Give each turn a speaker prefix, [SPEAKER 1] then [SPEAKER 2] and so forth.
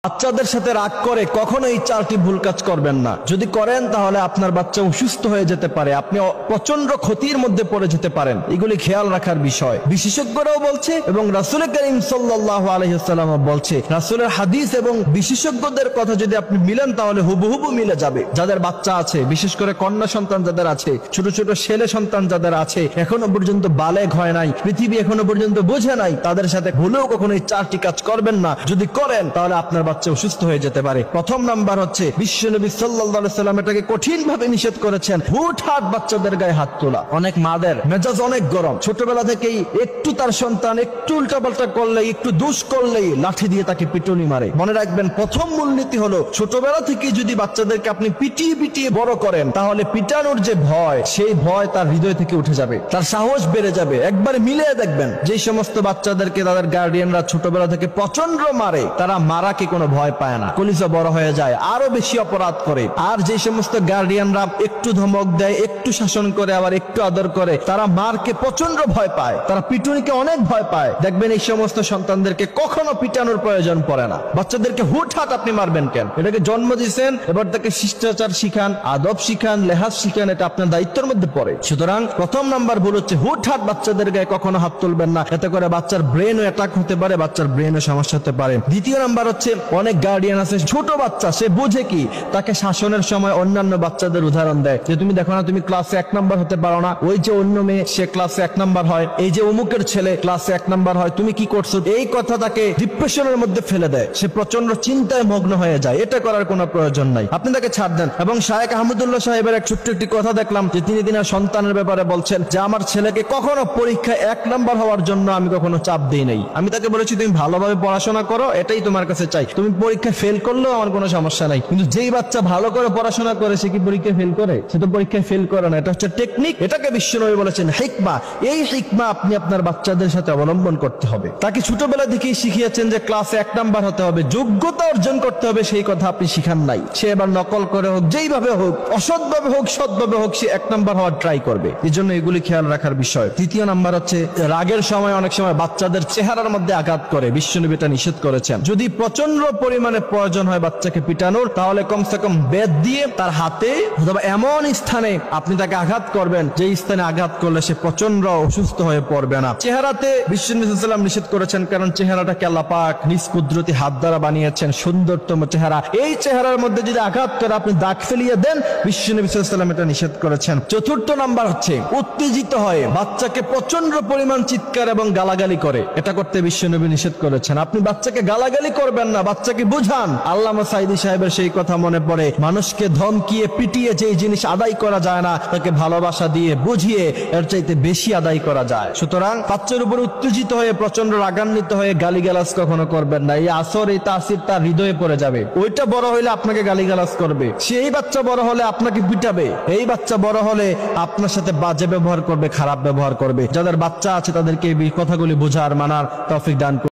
[SPEAKER 1] বাচ্চাদের সাথে রাগ করে কখনো এই চারটি ভুল কাজ করবেন না। যদি করেন তাহলে আপনার বাচ্চা অসুস্থ হয়ে যেতে পারে, আপনি প্রচন্ড ক্ষতির মধ্যে পড়ে যেতে পারেন। এগুলি খেয়াল রাখার বিষয়। বিশেষজ্ঞরাও বলছে এবং রাসূল করিম সাল্লাল্লাহু আলাইহি ওয়াসাল্লাম বলছে, রাসূলের হাদিস এবং বিশেষজ্ঞদের কথা যদি আপনি মিলান তাহলে হুবহু মিলে যাবে। যাদের বাচ্চা আছে, বিশেষ করে কন্যা সন্তান যাদের আছে, ছোট ছোট ছেলে সন্তান যাদের আছে, এখনো পর্যন্ত বালেগ হয় নাই, পৃথিবী এখনো পর্যন্ত বোঝে নাই, তাদের সাথে ভুলেও কখনো এই চারটি কাজ করবেন না। যদি করেন তাহলে আপনার বাচ্চা অসুস্থ হয়ে যেতে পারে। প্রথম নাম্বার হচ্ছে, বিশ্বনবী সাল্লাল্লাহু আলাইহি ওয়াসাল্লাম এটাকে কঠিন ভাবে নিষেধ করেছেন, হুটহাট বাচ্চাদের গায়ে হাত তোলা। অনেক মাদের মেজাজ অনেক গরম, ছোটবেলা থেকেই একটু তার সন্তান একটু উল্টাপাল্টা করলে, একটু দুষ করলেই লাঠি দিয়ে তাকে পিটুনি মারে। মনে রাখবেন, প্রথম মূলনীতি হলো ছোটবেলা থেকে যদি বাচ্চাদেরকে আপনি পিটিয়ে পিটিয়ে বড় করেন তাহলে পিটানোর যে ভয়, সেই ভয় তার হৃদয় থেকে উঠে যাবে, তার সাহস বেড়ে যাবে। একবারে মিলিয়ে দেখবেন, যে সমস্ত বাচ্চাদেরকে তাদের গার্ডিয়ানরা ছোটবেলা থেকে প্রচন্ড মারে, তারা মারাকে কোনো ভয় পায় না, কলিজা বড় হয়ে যায়, আরো বেশি অপরাধ করে। আর যে সমস্ত গার্ডিয়ানরা একটু ধমক দেয়, একটু শাসন করে, আবার একটু আদর করে, তারা মারকে প্রচন্ড ভয় পায়, তারা পিটুনিকে অনেক ভয় পায়। দেখবেন এই সমস্ত সন্তানদেরকে কখনো পিটানোর প্রয়োজন পড়ে না। বাচ্চাদেরকে হুটহাট আপনি মারবেন কেন? এটাকে জন্ম দিয়েছেন, এবার তাকে শিষ্টাচার শিখান, আদব শিখান, লেহাজ শিখান, এটা আপনার দায়িত্বের মধ্যে পড়ে। সুতরাং প্রথম নাম্বার ভুল হচ্ছে হুটহাট বাচ্চাদের গায়ে কখনো হাত তুলবেন না, এতে করে বাচ্চার ব্রেনও অ্যাটাক হতে পারে, বাচ্চার ব্রেনও সমস্যা হতে পারে। দ্বিতীয় নাম্বার হচ্ছে, অনেক গার্ডিয়ান আছে, ছোট বাচ্চা, সে বুঝে কি, তাকে শাসনের সময় অন্যান্য বাচ্চাদের উদাহরণ দেয় যে তুমি দেখো না, তুমি ক্লাসে 1 নাম্বার হতে পারো না, ওই যে অন্য মেয়ে সে ক্লাসে 1 নাম্বার হয়, এই যে অমুকের ছেলে ক্লাসে 1 নাম্বার হয়, তুমি কি করছো? এই কথা তাকে ডিপ্রেশনের মধ্যে ফেলে দেয়, সে প্রচন্ড চিন্তায় মগ্ন হয়ে যায়। এটা করার কোনো প্রয়োজন নাই, আপনি তাকে ছাড় দেন। এবং শায়েখ আহমদুল্লাহ সাহেবের এক ছোট্ট একটি কথা দেখলাম যে তিনি তিনার সন্তানের ব্যাপারে বলছেন যে আমার ছেলেকে কখনো পরীক্ষায় 1 নাম্বার হওয়ার জন্য আমি কখনো চাপ দেই নাই। আমি তাকে বলেছি তুমি ভালোভাবে পড়াশোনা করো, এটাই তোমার কাছে চাই, তুমি পরীক্ষায় ফেল করলেও আমার কোনো সমস্যা নাই। কিন্তু যেই বাচ্চা ভালো করে পড়াশোনা করে সে কি পরীক্ষায় ফেল করে? সে তো পরীক্ষায় ফেল করে না। এটা হচ্ছে টেকনিক, এটাকে বিশ্বনবী বলেছেন হিকমা। এই হিকমা আপনি আপনার বাচ্চাদের সাথে অবলম্বন করতে হবে। তাকে ছোটবেলা থেকেই শিখিয়েছেন যে ক্লাসে 1 নাম্বার হতে হবে, যোগ্যতা অর্জন করতে হবে, সেই কথা আপনি শিখান নাই। সে এবার নকল করে হোক, যেইভাবে হোক, অসৎভাবে হোক, সৎভাবে হোক, সে 1 নাম্বার হওয়ার ট্রাই করবে। এই জন্য এগুলি খেয়াল রাখার বিষয়। তৃতীয় নাম্বার হচ্ছে, রাগের সময় অনেক সময় বাচ্চাদের চেহারার মধ্যে আঘাত করে, বিশ্বনবী এটা নিষেধ করেছেন। যদি প্রচন্ড পরিমাণে প্রয়োজন হয় বাচ্চাকে পিটানোর, তাহলে কমসে কম বেত দিয়ে তার হাতে অথবা এমন স্থানে আপনি তাকে আঘাত করবেন যে স্থানে আঘাত করলে সে প্রচন্ড অসুস্থ হয়ে পড়বে না। চেহারাতে বিশ্বনবী সাল্লাল্লাহু আলাইহি ওয়াসাল্লাম নিষেধ করেছেন, কারণ চেহারাটাকে আল্লাহ পাক নিজ কুদরতি হাত দ্বারা বানিয়েছেন, সুন্দরতম চেহারা। এই চেহারার মধ্যে যদি আঘাত করে আপনি দাগ ফেলিয়ে দেন, বিশ্বনবী সাল্লাল্লাহু আলাইহি ওয়াসাল্লাম এটা নিষেধ করেছেন। চতুর্থ নাম্বার হচ্ছে, উত্তেজিত হয়ে বাচ্চাকে প্রচন্ড পরিমাণ চিৎকার এবং গালাগালি করে, এটা করতে বিশ্বনবী নিষেধ করেছেন। আপনি বাচ্চাকে গালাগালি করবেন না, বাচ্চাকে বুঝান। আল্লামা সাঈদী সাহেবের সেই কথা মনে পড়ে, মানুষকে ধমকিয়ে পিটিয়ে যে জিনিস আদায় করা যায় না, তাকে ভালোবাসা দিয়ে বুঝিয়ে এর চাইতে বেশি আদায় করা যায়। সুতরাং বাচ্চার উপর উত্তেজিত হয়ে প্রচন্ড রাগান্বিত হয়ে গালিগালাজ কখনো করবেন না। এই আসর, এই তাসির তার হৃদয়ে পড়ে যাবে। ওইটা বড় হইলে আপনাকে গালিগালাজ করবে, সেই বাচ্চা বড় হলে আপনাকে পিটাবে, এই বাচ্চা বড় হলে আপনার সাথে বাজে ব্যবহার করবে, খারাপ ব্যবহার করবে। যাদের বাচ্চা আছে তাদেরকে এই কথাগুলি বোঝার, মানার তৌফিক দান করুন।